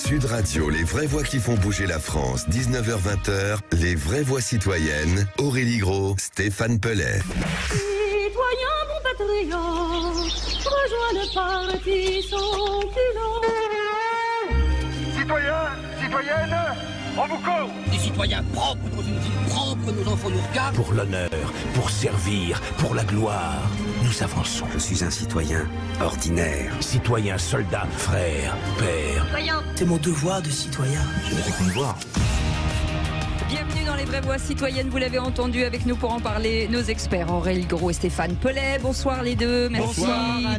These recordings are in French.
Sud Radio, les vraies voix qui font bouger la France, 19h-20h, les vraies voix citoyennes, Aurélie Gros, Stéphane Pellet. Citoyens, bon patriotes, rejoins le parti sans culot. Citoyens, citoyennes, on vous court. Des citoyens propres dans une ville propre, nos enfants nous regardent. Pour l'honneur, pour servir, pour la gloire, nous avançons. Je suis un citoyen ordinaire. Citoyen, soldat, frère, père. Citoyens, C'est mon devoir de citoyen. Je vais qu'on voir. Bienvenue dans les vraies voix citoyennes, vous l'avez entendu, avec nous pour en parler nos experts Aurélie Gros et Stéphane Pellet. Bonsoir les deux, merci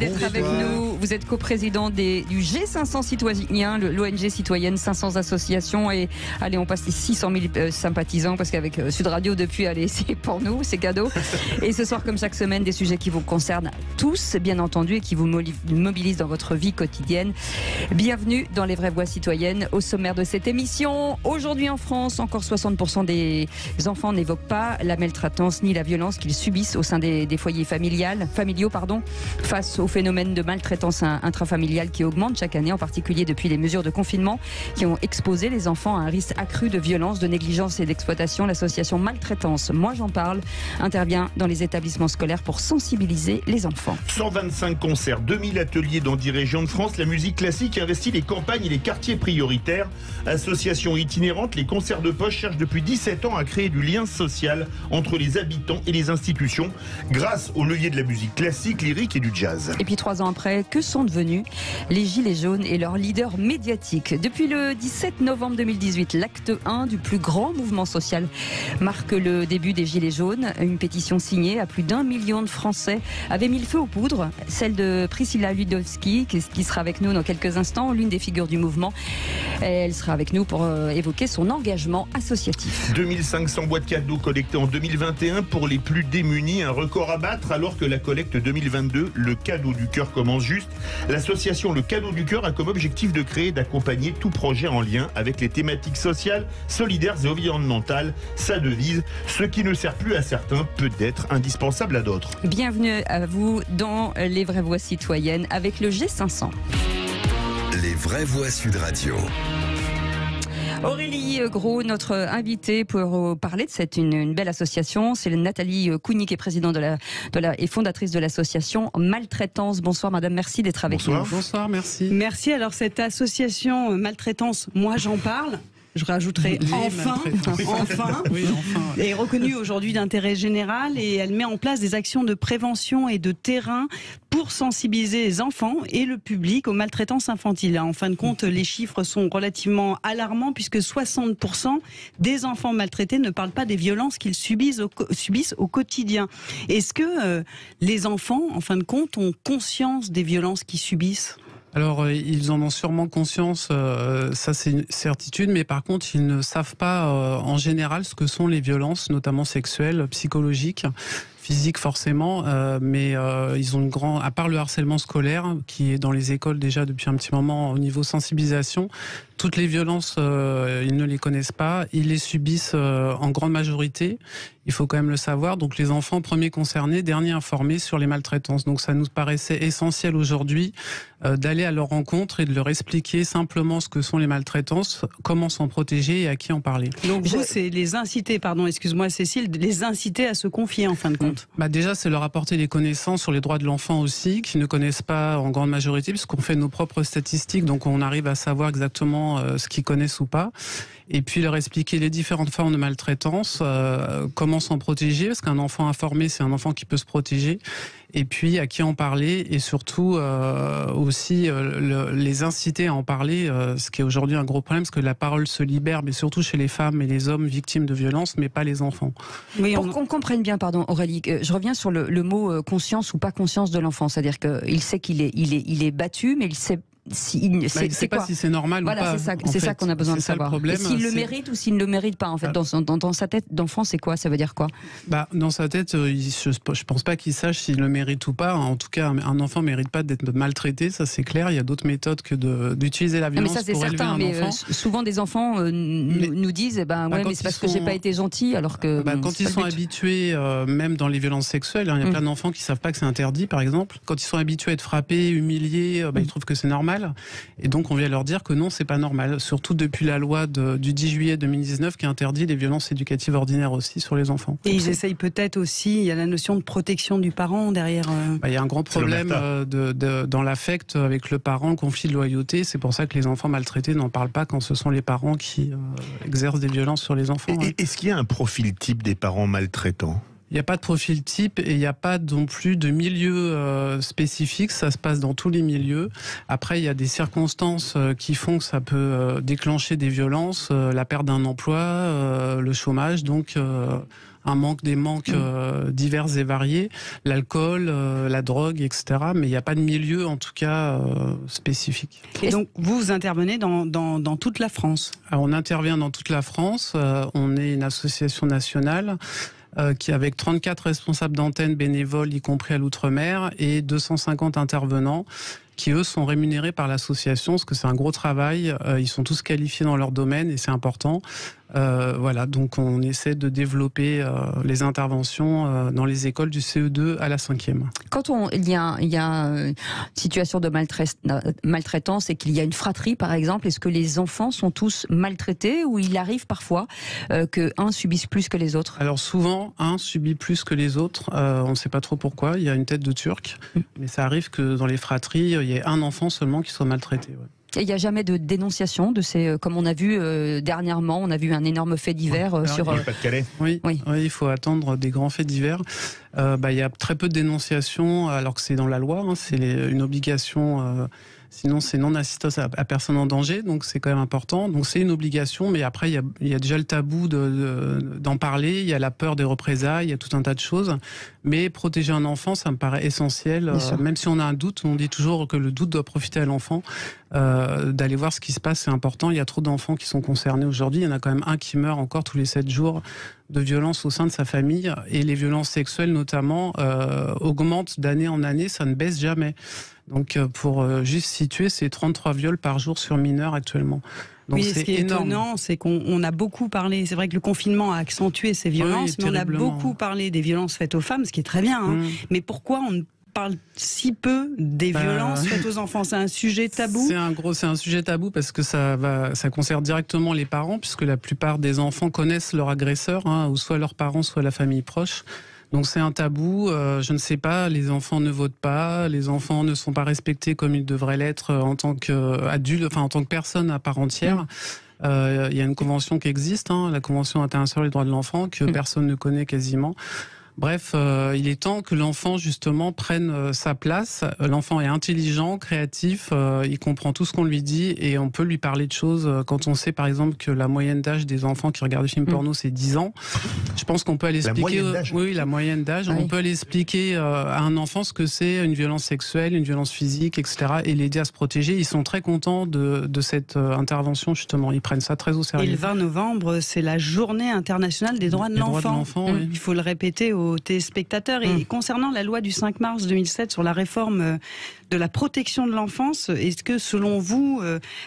d'être avec nous. Vous êtes coprésident du G500 citoyens, l'ONG citoyenne, 500 associations et allez, on passe les 600 000 sympathisants parce qu'avec Sud Radio depuis, allez, c'est pour nous, c'est cadeau. Et ce soir, comme chaque semaine, des sujets qui vous concernent tous, bien entendu, et qui vous mobilisent dans votre vie quotidienne. Bienvenue dans les vraies voix citoyennes. Au sommaire de cette émission, aujourd'hui en France, encore 60% des enfants n'évoquent pas la maltraitance ni la violence qu'ils subissent au sein des foyers familiaux, face au phénomène de maltraitance intrafamiliale qui augmente chaque année, en particulier depuis les mesures de confinement qui ont exposé les enfants à un risque accru de violence, de négligence et d'exploitation. L'association Maltraitance, moi j'en parle, intervient dans les établissements scolaires pour sensibiliser les enfants. 125 concerts, 2000 ateliers dans 10 régions de France. La musique classique investit les campagnes et les quartiers prioritaires. Association itinérante, les concerts de poche cherchent depuis 17 ans à créer du lien social entre les habitants et les institutions grâce au levier de la musique classique, lyrique et du jazz. Et puis 3 ans après, que sont devenus les Gilets jaunes et leurs leaders médiatiques? Depuis le 17 novembre 2018, l'acte 1 du plus grand mouvement social marque le début des Gilets jaunes. Une pétition signée à plus d'1 million de Français avait mis le feu aux poudres, celle de Priscilla Ludowski qui sera avec nous dans quelques instants, l'une des figures du mouvement. Elle sera avec nous pour évoquer son engagement associatif. 2500 boîtes cadeaux collectées en 2021 pour les plus démunis, un record à battre alors que la collecte 2022, le cadeau du cœur, commence juste. L'association Le Cadeau du Cœur a comme objectif de créer et d'accompagner tout projet en lien avec les thématiques sociales, solidaires et environnementales. Sa devise, ce qui ne sert plus à certains peut être indispensable à d'autres. Bienvenue à vous dans les vraies voix citoyennes avec le G500. Les vraies voix Sud Radio. Aurélie Gros, notre invitée pour parler de une belle association, c'est Nathalie Cougny qui est présidente et fondatrice de l'association Maltraitance. Bonsoir madame, merci d'être avec nous. Bonsoir, merci. Merci. Alors cette association Maltraitance, moi j'en parle. Je rajouterai enfin, Oui, enfin. est reconnue aujourd'hui d'intérêt général et elle met en place des actions de prévention et de terrain pour sensibiliser les enfants et le public aux maltraitances infantiles. En fin de compte, les chiffres sont relativement alarmants puisque 60% des enfants maltraités ne parlent pas des violences qu'ils subissent au quotidien. Est-ce que les enfants, en fin de compte, ont conscience des violences qu'ils subissent ? Alors, ils en ont sûrement conscience, ça c'est une certitude, mais par contre, ils ne savent pas en général ce que sont les violences, notamment sexuelles, psychologiques, physiques forcément, mais ils ont à part le harcèlement scolaire, qui est dans les écoles déjà depuis un petit moment au niveau sensibilisation, toutes les violences, ils ne les connaissent pas, ils les subissent en grande majorité, il faut quand même le savoir. Donc les enfants premiers concernés, derniers informés sur les maltraitances. Donc ça nous paraissait essentiel aujourd'hui d'aller à leur rencontre et de leur expliquer simplement ce que sont les maltraitances, comment s'en protéger et à qui en parler. Donc vous, c'est les inciter, pardon, excuse-moi Cécile, les inciter à se confier en fin de compte. Déjà, c'est leur apporter des connaissances sur les droits de l'enfant aussi, qu'ils ne connaissent pas en grande majorité, puisqu'on fait nos propres statistiques, donc on arrive à savoir exactement ce qu'ils connaissent ou pas. Et puis leur expliquer les différentes formes de maltraitance, comment s'en protéger, parce qu'un enfant informé, c'est un enfant qui peut se protéger, et puis à qui en parler, et surtout aussi les inciter à en parler, ce qui est aujourd'hui un gros problème, parce que la parole se libère, mais surtout chez les femmes et les hommes victimes de violences, mais pas les enfants. Oui, pour qu'on comprenne bien, pardon Aurélie, je reviens sur le mot conscience ou pas conscience de l'enfant, c'est-à-dire qu'il sait qu'il est battu, mais il sait c'est pas si c'est normal ou pas. C'est ça qu'on a besoin de savoir. Problème, et s'il le mérite ou s'il ne le mérite pas, en fait, dans sa tête d'enfant, c'est quoi? Ça veut dire quoi? Dans sa tête, je pense pas qu'il sache s'il le mérite ou pas. En tout cas, un enfant mérite pas d'être maltraité, ça c'est clair. Il y a d'autres méthodes que d'utiliser la violence pour élever un enfant. Souvent, des enfants nous disent, mais c'est parce que j'ai pas été gentil, alors que quand ils sont habitués, même dans les violences sexuelles, il y a plein d'enfants qui savent pas que c'est interdit, par exemple. Quand ils sont habitués à être frappés, humiliés, ils trouvent que c'est normal. normal. Et donc on vient leur dire que non, c'est pas normal. Surtout depuis la loi du 10 juillet 2019 qui interdit les violences éducatives ordinaires aussi sur les enfants. Et ils essayent peut-être aussi, il y a la notion de protection du parent derrière. Il y a un grand problème dans l'affect avec le parent, le conflit de loyauté. C'est pour ça que les enfants maltraités n'en parlent pas quand ce sont les parents qui exercent des violences sur les enfants. Est-ce qu'il y a un profil type des parents maltraitants ? Il n'y a pas de profil type et il n'y a pas non plus de milieu spécifique, ça se passe dans tous les milieux. Après, il y a des circonstances qui font que ça peut déclencher des violences, la perte d'un emploi, le chômage, donc des manques divers et variés, l'alcool, la drogue, etc. Mais il n'y a pas de milieu, en tout cas, spécifique. Et donc, vous intervenez dans toute la France ? Alors, on intervient dans toute la France, on est une association nationale, qui avec 34 responsables d'antenne bénévoles, y compris à l'outre-mer, et 250 intervenants qui, eux, sont rémunérés par l'association, parce que c'est un gros travail. Ils sont tous qualifiés dans leur domaine et c'est important. Voilà, donc on essaie de développer les interventions dans les écoles du CE2 à la 5e. Quand il y a une situation de maltraitance et qu'il y a une fratrie, par exemple, est-ce que les enfants sont tous maltraités ou il arrive parfois qu'un subisse plus que les autres ? Alors souvent, un subit plus que les autres. On ne sait pas trop pourquoi. Il y a une tête de Turc. Mais ça arrive que dans les fratries, il y ait un enfant seulement qui soit maltraité. Ouais. Et il n'y a jamais de dénonciation de ces, comme on a vu dernièrement, on a vu un énorme fait divers sur. Pas-de-Calais. Oui, il faut attendre des grands faits divers. Il y a très peu de dénonciations, alors que c'est dans la loi. C'est une obligation. Sinon, c'est non-assistance à personne en danger, donc c'est quand même important. Donc c'est une obligation, mais après, il y a déjà le tabou d'en parler, il y a la peur des représailles, il y a tout un tas de choses. Mais protéger un enfant, ça me paraît essentiel. Même si on a un doute, on dit toujours que le doute doit profiter à l'enfant. D'aller voir ce qui se passe, c'est important. Il y a trop d'enfants qui sont concernés aujourd'hui. Il y en a quand même un qui meurt encore tous les 7 jours de violence au sein de sa famille. Et les violences sexuelles, notamment, augmentent d'année en année, ça ne baisse jamais. Donc, pour juste situer, c'est 33 viols par jour sur mineurs actuellement. Donc, oui, ce qui est étonnant, c'est qu'on a beaucoup parlé, c'est vrai que le confinement a accentué ces violences, mais on a beaucoup parlé des violences faites aux femmes, ce qui est très bien. Mais pourquoi on parle si peu des violences faites aux enfants? C'est un sujet tabou? C'est un sujet tabou parce que ça concerne directement les parents, puisque la plupart des enfants connaissent leur agresseur, ou soit leurs parents, soit la famille proche. Donc c'est un tabou, je ne sais pas, les enfants ne votent pas, les enfants ne sont pas respectés comme ils devraient l'être en tant qu'adultes, enfin en tant que personne à part entière. Il y a une convention qui existe, la Convention internationale des droits de l'enfant, que personne ne connaît quasiment. Bref, il est temps que l'enfant, justement, prenne sa place. L'enfant est intelligent, créatif, il comprend tout ce qu'on lui dit et on peut lui parler de choses. Quand on sait, par exemple, que la moyenne d'âge des enfants qui regardent des films porno, c'est 10 ans, je pense qu'on peut aller expliquer... la moyenne d'âge. On peut aller expliquer à un enfant ce que c'est une violence sexuelle, une violence physique, etc. et l'aider à se protéger. Ils sont très contents de cette intervention, justement. Ils prennent ça très au sérieux. Et le 20 novembre, c'est la journée internationale des droits de l'enfant. Oui. Il faut le répéter aux téléspectateurs. Et concernant la loi du 5 mars 2007 sur la réforme de la protection de l'enfance, est-ce que selon vous,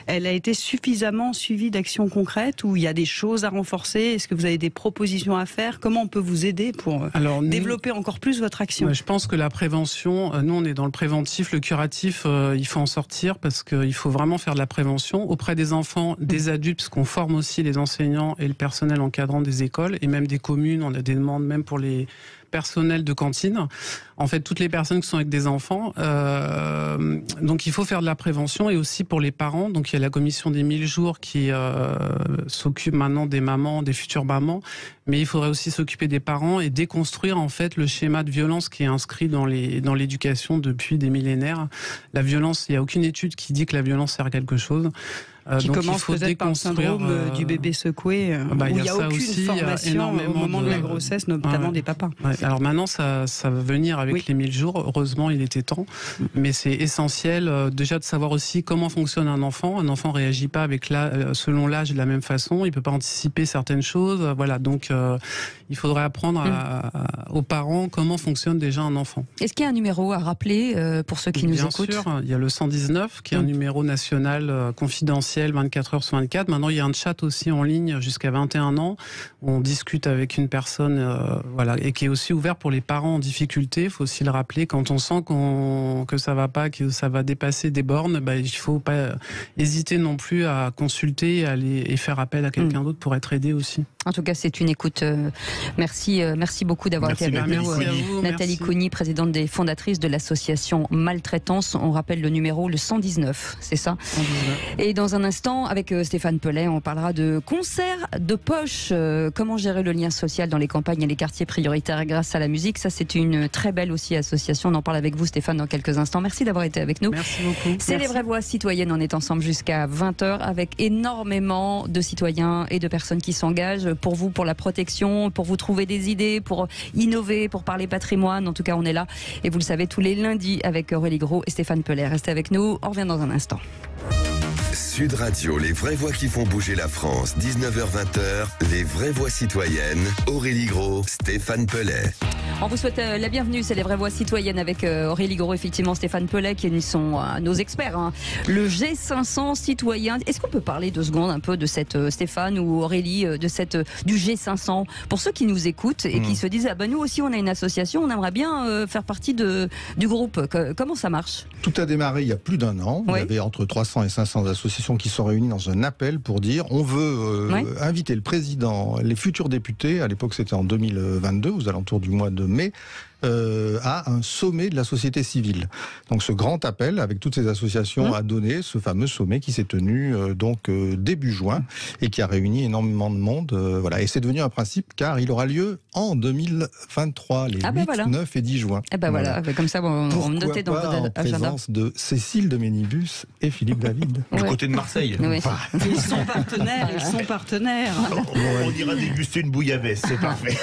elle a été suffisamment suivie d'actions concrètes ou il y a des choses à renforcer? Est-ce que vous avez des propositions à faire? Comment on peut vous aider pour développer encore plus votre action? Je pense que la prévention, nous on est dans le préventif, le curatif, il faut en sortir parce qu'il faut vraiment faire de la prévention auprès des enfants, des adultes, parce qu'on forme aussi les enseignants et le personnel encadrant des écoles et même des communes. On a des demandes même pour les personnel de cantine, en fait toutes les personnes qui sont avec des enfants, donc il faut faire de la prévention et aussi pour les parents, donc il y a la commission des 1000 jours qui s'occupe maintenant des mamans, des futures mamans, mais il faudrait aussi s'occuper des parents et déconstruire en fait le schéma de violence qui est inscrit dans l'éducation depuis des millénaires. La violence, il n'y a aucune étude qui dit que la violence sert à quelque chose. Qui donc commence peut-être par le syndrome du bébé secoué, où il n'y a aucune formation au moment de la grossesse, notamment des papas. Alors maintenant, ça va venir avec les 1000 jours. Heureusement, il était temps. Mais c'est essentiel déjà de savoir aussi comment fonctionne un enfant. Un enfant ne réagit pas selon l'âge de la même façon. Il ne peut pas anticiper certaines choses. Voilà, donc il faudrait apprendre aux parents comment fonctionne déjà un enfant. Est-ce qu'il y a un numéro à rappeler pour ceux qui nous écoutent? Bien sûr, il y a le 119 qui est un numéro national confidentiel présentiel 24 heures sur 24. Maintenant, il y a un chat aussi en ligne jusqu'à 21 ans. Où on discute avec une personne, voilà, et qui est aussi ouvert pour les parents en difficulté. Il faut aussi le rappeler, quand on sent que ça va pas, que ça va dépasser des bornes, il faut pas hésiter non plus à consulter et faire appel à quelqu'un d'autre pour être aidé aussi. En tout cas, c'est une écoute. Merci beaucoup d'avoir été avec nous. Nathalie Cougny, présidente des fondatrices de l'association Maltraitance. On rappelle le numéro, le 119, c'est ça. 119. Et dans un instant, avec Stéphane Pellet, on parlera de concert de poche. Comment gérer le lien social dans les campagnes et les quartiers prioritaires grâce à la musique. Ça, c'est une très belle aussi association. On en parle avec vous, Stéphane, dans quelques instants. Merci d'avoir été avec nous. Merci beaucoup. C'est les vraies voix citoyennes. On est ensemble jusqu'à 20h avec énormément de citoyens et de personnes qui s'engagent pour vous, pour la protection, pour vous trouver des idées, pour innover, pour parler patrimoine. En tout cas, on est là. Et vous le savez, tous les lundis avec Aurélie Gros et Stéphane Pellet. Restez avec nous. On revient dans un instant. Sud Radio, les vraies voix qui font bouger la France. 19h-20h, les vraies voix citoyennes. Aurélie Gros, Stéphane Pellet. On vous souhaite la bienvenue, c'est les vraies voix citoyennes avec Aurélie Gros, effectivement Stéphane Pellet qui sont nos experts. Hein. Le G500 citoyen. Est-ce qu'on peut parler 2 secondes un peu de cette Stéphane ou Aurélie, du G500 pour ceux qui nous écoutent et qui se disent nous aussi on a une association, on aimerait bien faire partie du groupe. Comment ça marche? Tout a démarré il y a plus d'1 an. Il y avait entre 300 et 500 associations qui sont réunies dans un appel pour dire on veut inviter le président, les futurs députés, à l'époque c'était en 2022, aux alentours du mois de mai, à un sommet de la société civile. Donc ce grand appel avec toutes ces associations a donné ce fameux sommet qui s'est tenu début juin et qui a réuni énormément de monde. Voilà. Et c'est devenu un principe car il aura lieu en 2023, les 8, 9 et 10 juin. Voilà. Comme ça, on notait dans votre agenda. En présence de Cécile de Ménibus et Philippe David. Du côté de Marseille. Ils sont partenaires. On ira déguster une bouillabaisse, c'est parfait.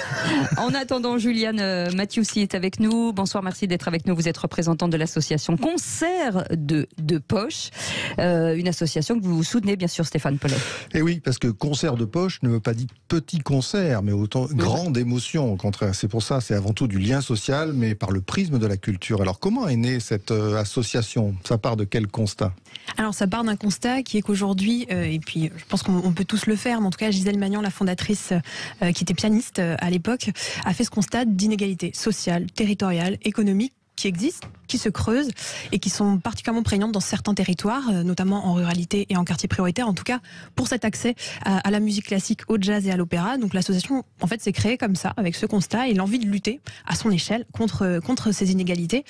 En attendant, Juliane Mathiussi est avec nous. Bonsoir, merci d'être avec nous. Vous êtes représentante de l'association Concert de poche, une association que vous soutenez bien sûr, Stéphane Pellet. Et oui, parce que concert de poche ne veut pas dire petit concert, mais autant grande émotion. Au contraire, c'est pour ça, c'est avant tout du lien social, mais par le prisme de la culture. Alors comment est née cette association? Ça part de quel constat? Alors ça part d'un constat qui est qu'aujourd'hui, et puis je pense qu'on peut tous le faire, mais en tout cas Gisèle Magnan, la fondatrice qui était pianiste à l'époque, a fait ce constat d'inégalité sociale, territoriale, économique qui existent, qui se creusent et qui sont particulièrement prégnantes dans certains territoires, notamment en ruralité et en quartier prioritaire, en tout cas pour cet accès à la musique classique, au jazz et à l'opéra. Donc l'association en fait s'est créée comme ça, avec ce constat et l'envie de lutter à son échelle contre ces inégalités,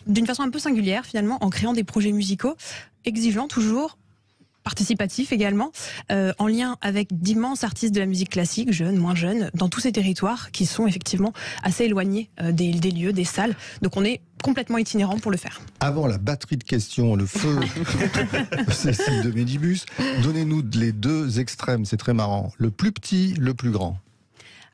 d'une façon un peu singulière finalement, en créant des projets musicaux exigeants toujours, participatif également, en lien avec d'immenses artistes de la musique classique, jeunes, moins jeunes, dans tous ces territoires qui sont effectivement assez éloignés des lieux, des salles. Donc on est complètement itinérant pour le faire. Avant la batterie de questions, le feu Cécile de Médibus, donnez-nous les 2 extrêmes, c'est très marrant. Le plus petit, le plus grand.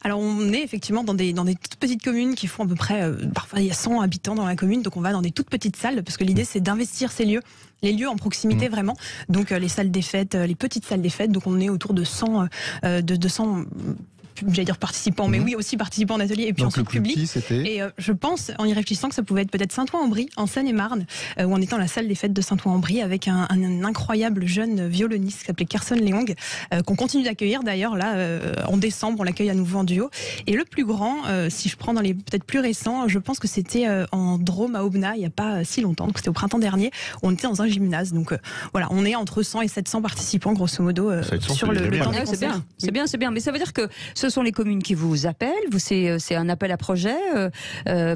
Alors on est effectivement dans des toutes petites communes qui font à peu près, parfois il y a 100 habitants dans la commune, donc on va dans des toutes petites salles, parce que l'idée c'est d'investir ces lieux, les lieux en proximité vraiment, donc les salles des fêtes, les petites salles des fêtes, donc on est autour de 100, j'allais dire participants, mais oui aussi participants en atelier et puis ensuite public. Et je pense, en y réfléchissant, que ça pouvait être peut-être Saint-Ouen-en-Brie, en Seine-et-Marne, où on était dans la salle des fêtes de Saint-Ouen-en-Brie avec un incroyable jeune violoniste qui s'appelait Carson Leong, qu'on continue d'accueillir d'ailleurs là en décembre, on l'accueille à nouveau en duo. Et le plus grand, si je prends dans les peut-être plus récents, je pense que c'était en Drôme à Aubenas il n'y a pas si longtemps, donc c'était au printemps dernier, où on était dans un gymnase. Donc voilà, on est entre 100 et 700 participants grosso modo sur le temps des concerts. C'est bien, mais ça veut dire que ce sont les communes qui vous appellent, c'est un appel à projet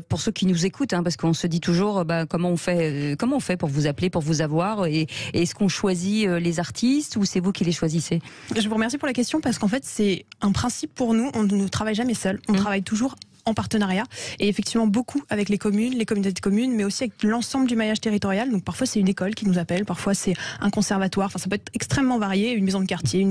pour ceux qui nous écoutent, hein, parce qu'on se dit toujours comment on fait pour vous appeler, pour vous avoir, et est-ce qu'on choisit les artistes ou c'est vous qui les choisissez? Je vous remercie pour la question parce qu'en fait c'est un principe pour nous, on ne travaille jamais seul, on travaille toujours en partenariat et effectivement beaucoup avec les communes, les communautés de communes, mais aussi avec l'ensemble du maillage territorial. Donc parfois c'est une école qui nous appelle, parfois c'est un conservatoire, enfin ça peut être extrêmement varié, une maison de quartier,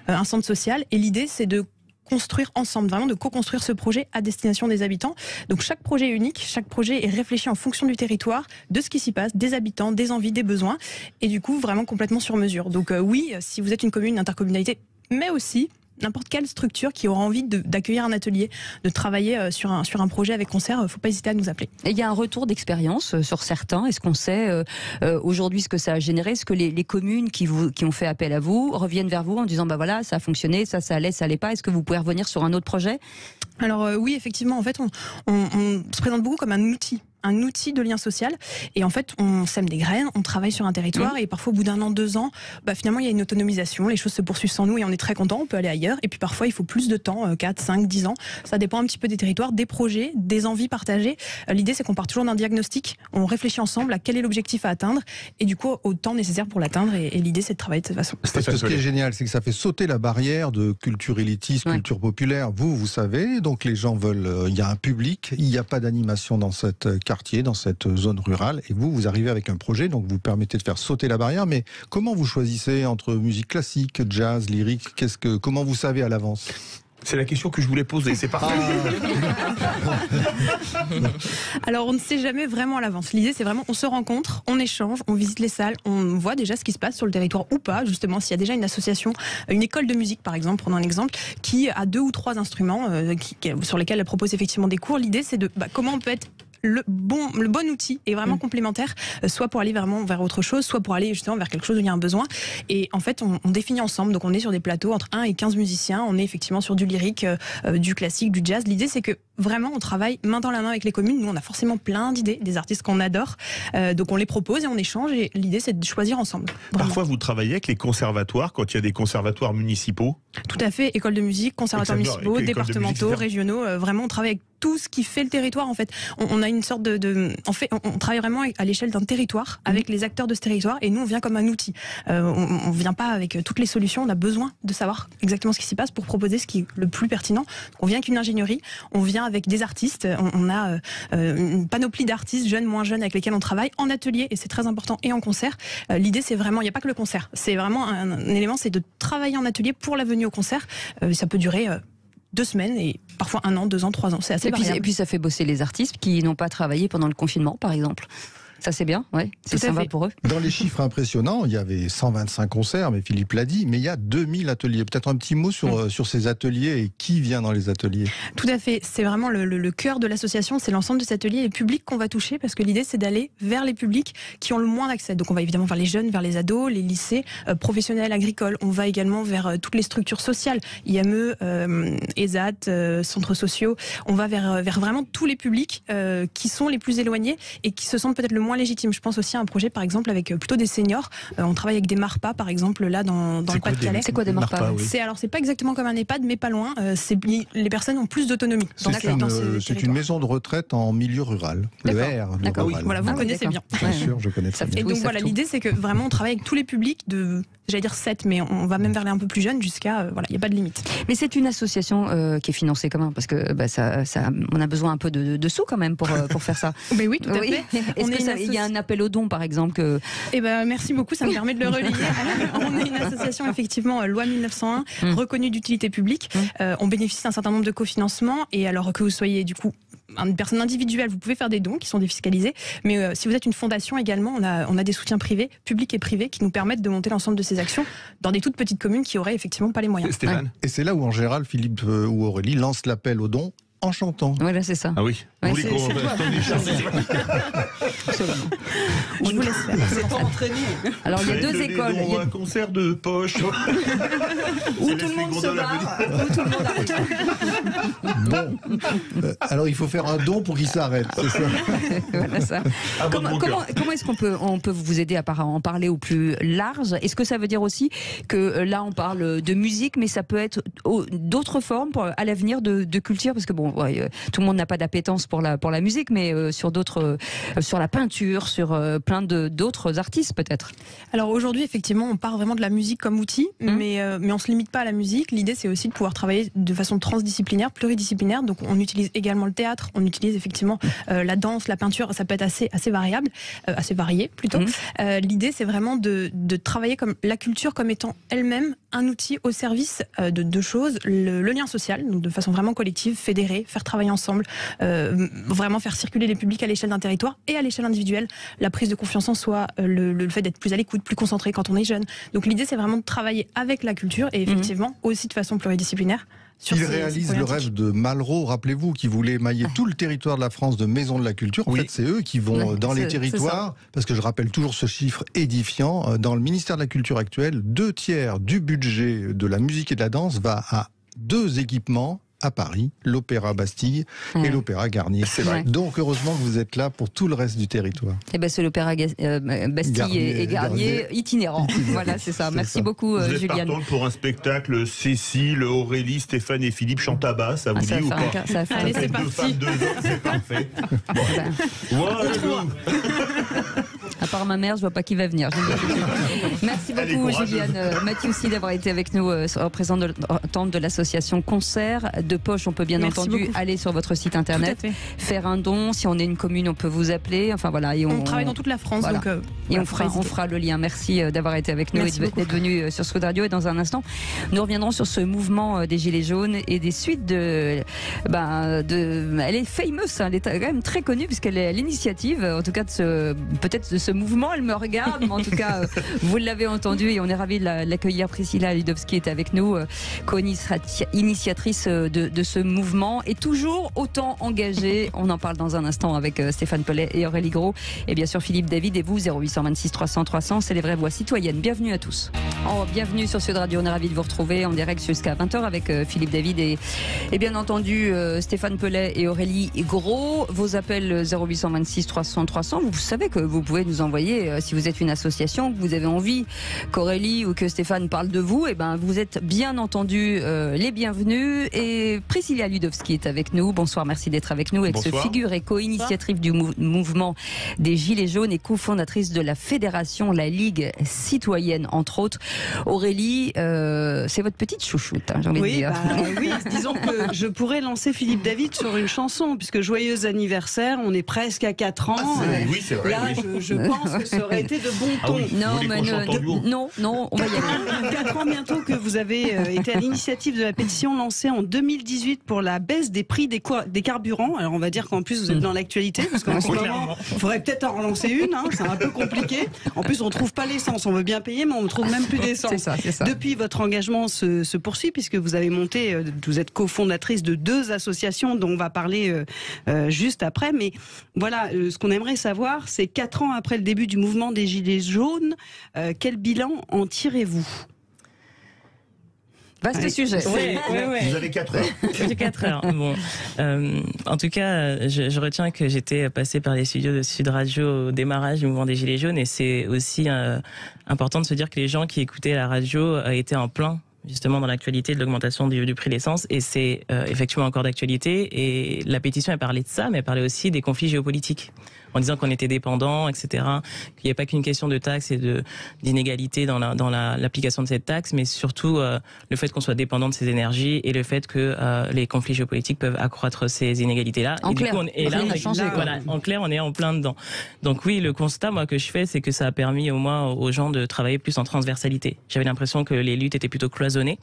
un centre social, et l'idée c'est de construire ensemble, vraiment de co-construire ce projet à destination des habitants. Donc chaque projet est unique, chaque projet est réfléchi en fonction du territoire, de ce qui s'y passe, des habitants, des envies, des besoins, et du coup vraiment complètement sur mesure. Donc oui, si vous êtes une commune, une intercommunalité, mais aussi n'importe quelle structure qui aura envie d'accueillir un atelier, de travailler sur un projet avec concert, faut pas hésiter à nous appeler. Et il y a un retour d'expérience sur certains. Est-ce qu'on sait aujourd'hui ce que ça a généré? Est-ce que les communes qui ont fait appel à vous reviennent vers vous en disant bah voilà, ça a fonctionné, ça allait pas? Est-ce que vous pouvez revenir sur un autre projet? Alors oui, effectivement, en fait, on se présente beaucoup comme un outil de lien social, et en fait on sème des graines, on travaille sur un territoire, et parfois au bout d'1 an, 2 ans, finalement il y a une autonomisation, les choses se poursuivent sans nous et on est très content, on peut aller ailleurs, et puis parfois il faut plus de temps, 4, 5, 10 ans, ça dépend un petit peu des territoires, des projets, des envies partagées. L'idée c'est qu'on part toujours d'un diagnostic, on réfléchit ensemble à quel est l'objectif à atteindre, et du coup au temps nécessaire pour l'atteindre, et l'idée c'est de travailler de cette façon. Parce que ce qui est génial, c'est que ça fait sauter la barrière de culture élitiste, culture populaire. Vous savez, donc les gens veulent, il y a un public, il n'y a pas d'animation dans cet quartier, dans cette zone rurale, et vous arrivez avec un projet, donc vous permettez de faire sauter la barrière. Mais comment vous choisissez entre musique classique, jazz, lyrique, comment vous savez à l'avance? C'est la question que je voulais poser, c'est parfait. Alors on ne sait jamais vraiment à l'avance. L'idée c'est vraiment on se rencontre, on échange, on visite les salles, on voit déjà ce qui se passe sur le territoire ou pas, justement s'il y a déjà une association, une école de musique par exemple, prenons un exemple, qui a 2 ou 3 instruments sur lesquels elle propose effectivement des cours. L'idée c'est de comment on peut être le bon outil est vraiment complémentaire, soit pour aller vraiment vers autre chose, soit pour aller justement vers quelque chose où il y a un besoin. Et en fait, on définit ensemble, donc on est sur des plateaux entre 1 et 15 musiciens, on est effectivement sur du lyrique, du classique, du jazz. L'idée, c'est que vraiment, on travaille main dans la main avec les communes. Nous, on a forcément plein d'idées, des artistes qu'on adore, donc on les propose et on échange, et l'idée, c'est de choisir ensemble. Vraiment. Parfois, vous travaillez avec les conservatoires, quand il y a des conservatoires municipaux? Tout à fait, écoles de musique, conservatoires municipaux, départementaux, régionaux, vraiment, on travaille avec tout ce qui fait le territoire en fait. On a une sorte on travaille vraiment à l'échelle d'un territoire avec les acteurs de ce territoire, et nous on vient comme un outil. On vient pas avec toutes les solutions, on a besoin de savoir exactement ce qui s'y passe pour proposer ce qui est le plus pertinent. Donc, on vient avec une ingénierie, on vient avec des artistes, on a une panoplie d'artistes jeunes, moins jeunes, avec lesquels on travaille en atelier, et c'est très important, et en concert. L'idée c'est vraiment, il n'y a pas que le concert, c'est vraiment un élément, c'est de travailler en atelier pour la venue au concert. Ça peut durer 2 semaines et parfois 1 an, 2 ans, 3 ans. C'est assez variable. Et puis ça fait bosser les artistes qui n'ont pas travaillé pendant le confinement, par exemple. Ça c'est bien, ouais. C'est sympa pour eux. Dans les chiffres impressionnants, il y avait 125 concerts, mais Philippe l'a dit, mais il y a 2000 ateliers. Peut-être un petit mot sur ces ateliers et qui vient dans les ateliers. Tout à fait, c'est vraiment le cœur de l'association, c'est l'ensemble de ces ateliers, les publics qu'on va toucher, parce que l'idée c'est d'aller vers les publics qui ont le moins d'accès. Donc on va évidemment vers les jeunes, vers les ados, les lycées, professionnels, agricoles. On va également vers toutes les structures sociales, IME, ESAT, centres sociaux. On va vers vraiment tous les publics qui sont les plus éloignés et qui se sentent peut-être le moins légitime. Je pense aussi à un projet par exemple avec plutôt des seniors. On travaille avec des MARPA par exemple là dans le Pas-de-Calais. C'est quoi des MARPA? C'est pas exactement comme un EHPAD mais pas loin. Les personnes ont plus d'autonomie. C'est une maison de retraite en milieu rural. Le R. D'accord. Oui. Voilà, vous connaissez bien. Bien sûr, je connais très bien. Et donc voilà, l'idée c'est que vraiment on travaille avec tous les publics j'allais dire 7, mais on va même vers les un peu plus jeunes jusqu'à il n'y a pas de limite. Mais c'est une association qui est financée comment? Parce que on a besoin un peu de sous quand même pour faire ça. Mais oui, tout à fait. Il y a un appel aux dons, par exemple merci beaucoup, ça me permet de le relayer. On est une association, effectivement, loi 1901, reconnue d'utilité publique. On bénéficie d'un certain nombre de cofinancements, et alors que vous soyez du coup une personne individuelle, vous pouvez faire des dons qui sont défiscalisés, mais si vous êtes une fondation également, on a des soutiens privés, publics et privés, qui nous permettent de monter l'ensemble de ces actions dans des toutes petites communes qui auraient effectivement pas les moyens. Stéphane. Et c'est là où en général Philippe ou Aurélie lancent l'appel aux dons en chantant. Voilà, c'est ça. Ah oui. Ouais, vous voulez qu'on je vous laisse faire. C'est pas entraîné. Alors il y a 2 écoles. Il y a un concert de poche. Où tout le monde se barre, où tout le monde arrête. Bon. Alors il faut faire un don pour qu'il s'arrête, c'est ça. Voilà ça. Comment est-ce qu'on peut vous aider à en parler au plus large? Est-ce que ça veut dire aussi que là on parle de musique, mais ça peut être d'autres formes à l'avenir de culture? Parce que bon, tout le monde n'a pas d'appétence pour la musique, mais sur la peinture, sur plein d'autres artistes peut-être. Alors aujourd'hui, effectivement, on part vraiment de la musique comme outil, mais on se limite pas à la musique. L'idée, c'est aussi de pouvoir travailler de façon transdisciplinaire, pluridisciplinaire. Donc on utilise également le théâtre, on utilise effectivement la danse, la peinture. Ça peut être assez variable, assez varié plutôt. L'idée, c'est vraiment de travailler comme la culture comme étant elle-même un outil au service de deux choses, le lien social, donc de façon vraiment collective, fédérer, faire travailler ensemble, vraiment faire circuler les publics à l'échelle d'un territoire et à l'échelle individuelle, la prise de confiance en soi, le fait d'être plus à l'écoute, plus concentré quand on est jeune. Donc l'idée, c'est vraiment de travailler avec la culture et effectivement aussi de façon pluridisciplinaire. Il réalise le rêve de Malraux, rappelez-vous, qui voulait mailler tout le territoire de la France de maisons de la culture. En fait, c'est eux qui vont dans les territoires, parce que je rappelle toujours ce chiffre édifiant, dans le ministère de la Culture actuel, 2/3 du budget de la musique et de la danse va à 2 équipements à Paris, l'Opéra Bastille et l'Opéra Garnier. C'est vrai. Donc heureusement que vous êtes là pour tout le reste du territoire. Eh ben, c'est l'Opéra Bastille et Garnier itinérant. Voilà, c'est ça. Merci beaucoup, Vous êtes Juliane. partante pour un spectacle Cécile, Aurélie, Stéphane et Philippe chantent à bas, ça vous dit ou pas? Allez, c'est Deux femmes, 2 hommes, c'est parfait. À part ma mère, je vois pas qui va venir. Merci beaucoup, Juliane. Mathieu aussi d'avoir été avec nous, représentante de l'association Concert de Poche. On peut bien entendu aller sur votre site internet, faire un don. Si on est une commune, on peut vous appeler. Enfin voilà. Et on travaille dans toute la France, voilà. donc et on fera le lien. Merci d'avoir été avec nous et d'être venu sur Sud Radio. Et dans un instant, nous reviendrons sur ce mouvement des Gilets jaunes et des suites elle est fameuse, hein, elle est quand même très connue puisqu'elle est à l'initiative, en tout cas peut-être de ce mouvement. Elle me regarde, mais en tout cas, vous l'avez entendu et on est ravis de l'accueillir. Priscilla Ludowski est avec nous, co-initiatrice de ce mouvement et toujours autant engagée. On en parle dans un instant avec Stéphane Pellet et Aurélie Gros et bien sûr Philippe David et vous, 0826 300 300, c'est les vraies voix citoyennes. Bienvenue à tous. Bienvenue sur Sud Radio, on est ravis de vous retrouver en direct jusqu'à 20h avec Philippe David et bien entendu Stéphane Pellet et Aurélie Gros. Vos appels 0826 300 300, vous savez que vous pouvez nous envoyer, si vous êtes une association, que vous avez envie qu'Aurélie ou que Stéphane parle de vous, et vous êtes bien entendu les bienvenus. Et Priscilla Ludowski est avec nous. Bonsoir, merci d'être avec nous. Ex figure et co-initiatrice du mouvement des Gilets jaunes et cofondatrice de la fédération, la Ligue citoyenne, entre autres. Aurélie, c'est votre petite chouchoute, hein, j'ai envie de dire. Oui, disons que je pourrais lancer Philippe David sur une chanson, puisque joyeux anniversaire, on est presque à 4 ans. Oui, c'est vrai. Là, je pense que ça aurait été de bon ton. Non, on va y aller. 4 ans bientôt que vous avez été à l'initiative de la pétition lancée en 2018 pour la baisse des prix des carburants. Alors on va dire qu'en plus vous êtes dans l'actualité, parce qu'en ce moment, il faudrait peut-être en relancer une, hein, c'est un peu compliqué. En plus on ne trouve pas l'essence, on veut bien payer, mais on ne trouve même plus d'essence. C'est ça. Depuis, votre engagement se poursuit, puisque vous avez monté, vous êtes cofondatrice de 2 associations dont on va parler juste après. Mais voilà, ce qu'on aimerait savoir, c'est 4 ans après le début du mouvement des Gilets jaunes, quel bilan en tirez-vous ? Vaste sujet. Ouais. Vous avez 4 heures. J'ai 4 heures. Bon, en tout cas, je retiens que j'étais passée par les studios de Sud Radio au démarrage du mouvement des Gilets jaunes, et c'est aussi important de se dire que les gens qui écoutaient la radio étaient en plein justement dans l'actualité de l'augmentation du prix de l'essence, et c'est effectivement encore d'actualité. Et la pétition, elle parlait de ça, mais elle parlait aussi des conflits géopolitiques, en disant qu'on était dépendant, etc., qu'il n'y a pas qu'une question de taxes et d'inégalité dans l'application de cette taxe, mais surtout le fait qu'on soit dépendant de ces énergies et le fait que les conflits géopolitiques peuvent accroître ces inégalités-là. En clair, rien n'a changé. Voilà, en clair, on est en plein dedans. Donc oui, le constat, moi, que je fais, c'est que ça a permis au moins aux gens de travailler plus en transversalité. J'avais l'impression que les luttes étaient plutôt cloisonnées,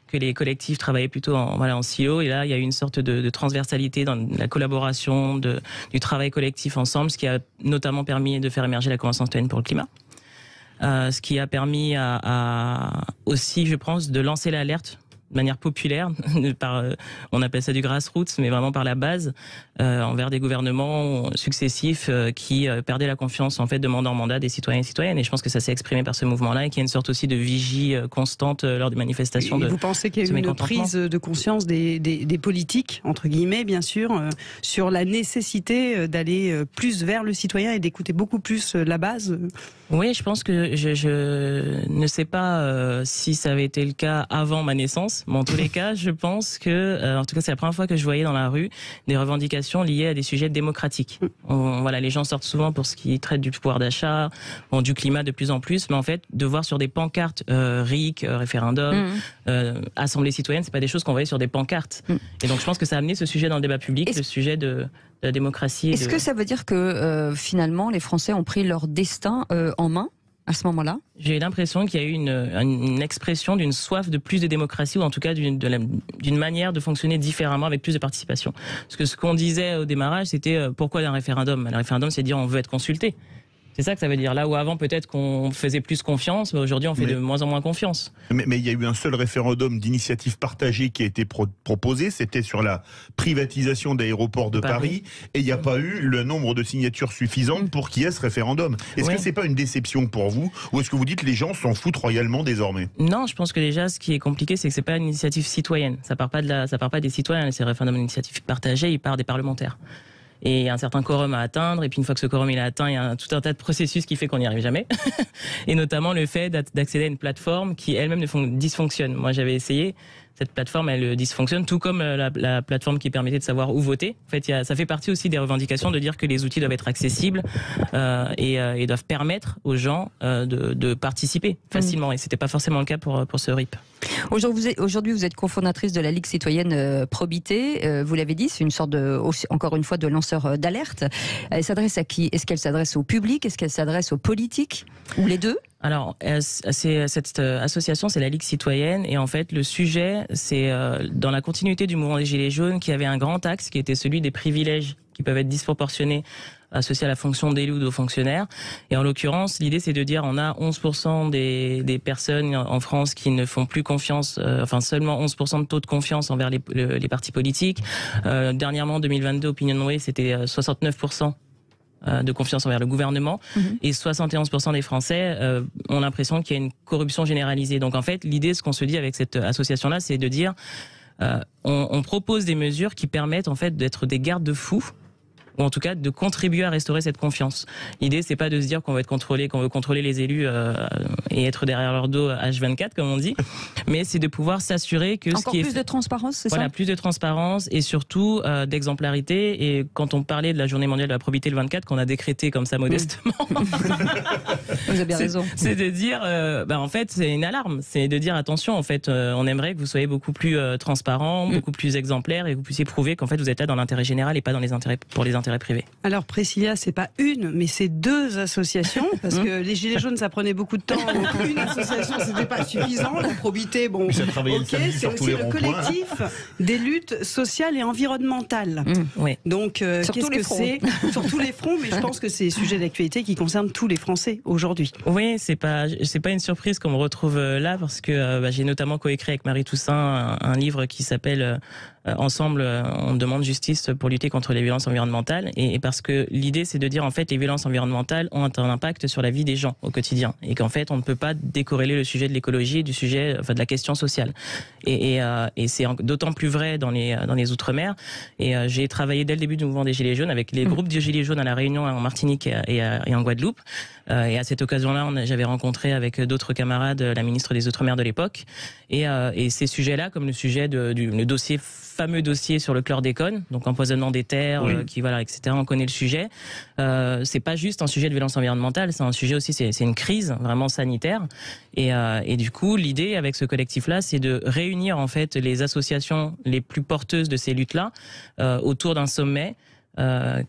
que les collectifs travaillaient plutôt en silo, et là il y a eu une sorte de transversalité dans la collaboration, du travail collectif ensemble, ce qui a notamment permis de faire émerger la Convention citoyenne pour le climat, ce qui a permis aussi, je pense, de lancer l'alerte de manière populaire, on appelle ça du grassroots, mais vraiment par la base, envers des gouvernements successifs qui perdaient la confiance, en fait, demandant mandat des citoyens et citoyennes. Et je pense que ça s'est exprimé par ce mouvement-là, et qu'il y a une sorte aussi de vigie constante lors des manifestations. Et vous pensez qu'il y a eu une prise de conscience des politiques, entre guillemets, bien sûr, sur la nécessité d'aller plus vers le citoyen et d'écouter beaucoup plus la base? Oui, je pense que je ne sais pas si ça avait été le cas avant ma naissance. Mais en tous les cas, je pense que, en tout cas, c'est la première fois que je voyais dans la rue des revendications liées à des sujets démocratiques. Voilà, les gens sortent souvent pour ce qui traite du pouvoir d'achat, du climat de plus en plus, mais en fait, de voir sur des pancartes RIC, référendum, assemblée citoyenne, c'est pas des choses qu'on voyait sur des pancartes. Et donc, je pense que ça a amené ce sujet dans le débat public, le sujet de la démocratie. Est-ce que ça veut dire que finalement, les Français ont pris leur destin en main? à ce moment-là? J'ai eu l'impression qu'il y a eu une expression d'une soif de plus de démocratie, ou en tout cas d'une manière de fonctionner différemment avec plus de participation. Parce que ce qu'on disait au démarrage, c'était pourquoi un référendum? Un référendum, c'est dire on veut être consulté. C'est ça que ça veut dire. Là où avant, peut-être qu'on faisait plus confiance, mais aujourd'hui, on fait de moins en moins confiance. Mais il y a eu un seul référendum d'initiative partagée qui a été proposé, c'était sur la privatisation d'aéroports de Paris, et il n'y a pas eu le nombre de signatures suffisantes pour qu'il y ait ce référendum. Est-ce que c'est pas une déception pour vous, ou est-ce que vous dites les gens s'en foutent royalement désormais? Non, je pense que déjà, ce qui est compliqué, c'est que c'est pas une initiative citoyenne. Ça part pas des citoyens, ces référendums d'initiative partagée, il part des parlementaires. Et il y a un certain quorum à atteindre, et puis une fois que ce quorum il est atteint, il y a tout un tas de processus qui fait qu'on n'y arrive jamais. Et notamment le fait d'accéder à une plateforme qui elle-même dysfonctionne. Moi j'avais essayé, cette plateforme elle dysfonctionne, tout comme la plateforme qui permettait de savoir où voter. En fait, ça fait partie aussi des revendications de dire que les outils doivent être accessibles et doivent permettre aux gens de participer facilement. Et c'était pas forcément le cas pour ce RIP. Aujourd'hui, vous êtes cofondatrice de la Ligue citoyenne Probité. Vous l'avez dit, c'est une sorte encore une fois, de lanceur d'alerte. Elle s'adresse à qui? Est-ce qu'elle s'adresse au public? Est-ce qu'elle s'adresse aux politiques? Ou les deux? Alors, cette association, c'est la Ligue citoyenne, et en fait, le sujet, c'est dans la continuité du mouvement des Gilets jaunes, qui avait un grand axe, qui était celui des privilèges qui peuvent être disproportionnés associés à la fonction d'élu ou de fonctionnaire. Et en l'occurrence, l'idée, c'est de dire, on a 11% des personnes en France qui ne font plus confiance, seulement 11% de taux de confiance envers les partis politiques. Dernièrement, en 2022, Opinionway, c'était 69%. De confiance envers le gouvernement, et 71% des Français ont l'impression qu'il y a une corruption généralisée. Donc en fait, l'idée, ce qu'on se dit avec cette association-là, c'est de dire on propose des mesures qui permettent en fait d'être des garde-fous, ou en tout cas de contribuer à restaurer cette confiance. L'idée, c'est pas de se dire qu'on veut contrôler les élus et être derrière leur dos H24, comme on dit, mais c'est de pouvoir s'assurer que encore plus de transparence, c'est ça? Voilà, plus de transparence et surtout d'exemplarité. Et quand on parlait de la Journée mondiale de la probité le 24, qu'on a décrété comme ça modestement, vous avez raison. C'est de dire, en fait, c'est une alarme. C'est de dire attention, en fait, on aimerait que vous soyez beaucoup plus transparent, beaucoup plus exemplaire, et que vous puissiez prouver qu'en fait vous êtes là dans l'intérêt général et pas dans les intérêts privés. Alors Priscilla, c'est pas une, mais c'est deux associations, parce que les Gilets jaunes, ça prenait beaucoup de temps. Donc une association, c'était pas suffisant. La probité, bon, ça travaillait ok, c'est aussi le collectif des luttes sociales et environnementales. Oui. Donc qu'est-ce que c'est sur tous les fronts? Mais je pense que c'est des sujets d'actualité qui concernent tous les Français aujourd'hui. Oui, c'est pas une surprise qu'on me retrouve là, parce que j'ai notamment coécrit avec Marie Toussaint un livre qui s'appelle Ensemble, on demande justice pour lutter contre les violences environnementales, et parce que l'idée, c'est de dire en fait les violences environnementales ont un impact sur la vie des gens au quotidien, et qu'en fait on ne peut pas décorréler le sujet de l'écologie du sujet, de la question sociale. Et c'est d'autant plus vrai dans les Outre-mer. Et j'ai travaillé dès le début du mouvement des Gilets jaunes avec les groupes de Gilets jaunes à La Réunion, en Martinique et en Guadeloupe. Et à cette occasion-là, j'avais rencontré avec d'autres camarades la ministre des Outre-mer de l'époque. Et ces sujets-là, comme le sujet le fameux dossier sur le chlordécone, donc empoisonnement des terres, etc. On connaît le sujet. C'est pas juste un sujet de violence environnementale, c'est un sujet aussi, c'est une crise vraiment sanitaire. Et du coup, l'idée avec ce collectif-là, c'est de réunir en fait les associations les plus porteuses de ces luttes-là autour d'un sommet.